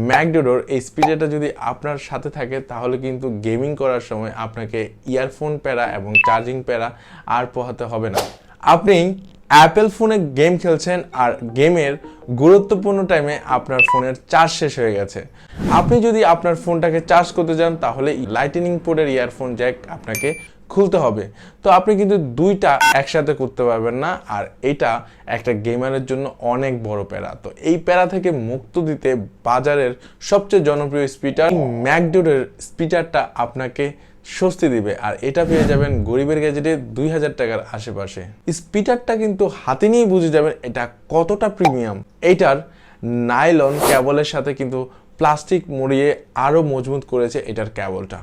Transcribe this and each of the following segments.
ম্যাকডোডোর এই স্পিকারটা যদি আপনার সাথে থাকে তাহলে কিন্তু গেমিং করার সময় আপনাকে ইয়ারফোন প্যারা এবং চার্জিং প্যারা আর পোহাতে হবে না। আপনি অ্যাপেল ফোনে গেম খেলছেন আর গেমের গুরুত্বপূর্ণ টাইমে আপনার ফোনের চার্জ শেষ হয়ে গেছে। আপনি যদি আপনার ফোনটাকে চার্জ করতে যান তাহলে লাইটনিং পোর্টের ইয়ারফোন জ্যাক আপনাকে খুলতে হবে। তো আপনি কিন্তু দুইটা একসাথে করতে পারবেন না, আর এটা একটা গেমারের জন্য অনেক বড় প্যারা। তো এই প্যারা থেকে মুক্ত দিতে বাজারের সবচেয়ে জনপ্রিয় স্পিকার ম্যাকডোডোর স্পিকারটা আপনাকে স্বস্তি দিবে, আর এটা পেয়ে যাবেন গরিবের গ্যাজেটে 2000 টাকার আশেপাশে। স্পিকারটা কিন্তু হাতে নিয়ে বুঝে যাবেন এটা কতটা প্রিমিয়াম। এটার নাইলন কেবলের সাথে কিন্তু প্লাস্টিক মুড়িয়ে আরো মজবুত করেছে এটার কেবলটা।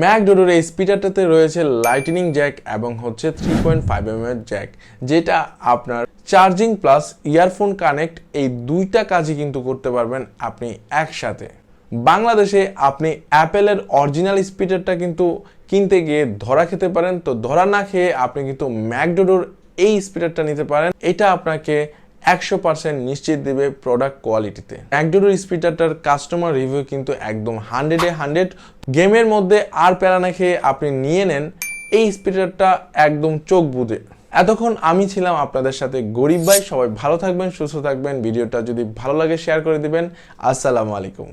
ম্যাকডোডোর এই স্পিকারটাতে রয়েছে লাইটনিং জ্যাক এবং হচ্ছে 3.5mm জ্যাক, যেটা আপনার চার্জিং প্লাস ইয়ারফোন কানেক্ট এই দুইটা কাজই কিন্তু করতে পারবেন আপনি একসাথে। বাংলাদেশে আপনি অ্যাপেলের অরিজিনাল স্পিকারটা কিন্তু কিনতে গিয়ে ধরা খেতে পারেন। তো ধরা না খেয়ে আপনি কিন্তু ম্যাকডোডোর এই স্পিকারটা নিতে পারেন। এটা আপনাকে 100% নিশ্চিত দিবে প্রোডাক্ট কোয়ালিটিতে। ম্যাকডোডোর স্পিকারটার কাস্টমার রিভিউ কিন্তু একদম 100-এ 100। গেমের মধ্যে আর প্যারা না খেয়ে আপনি নিয়ে নেন এই স্পিকারটা একদম চোখ বুজে। এতক্ষণ আমি ছিলাম আপনাদের সাথে গরিব ভাই। সবাই ভালো থাকবেন, সুস্থ থাকবেন। ভিডিওটা যদি ভালো লাগে শেয়ার করে দিবেন। আসসালামু আলাইকুম।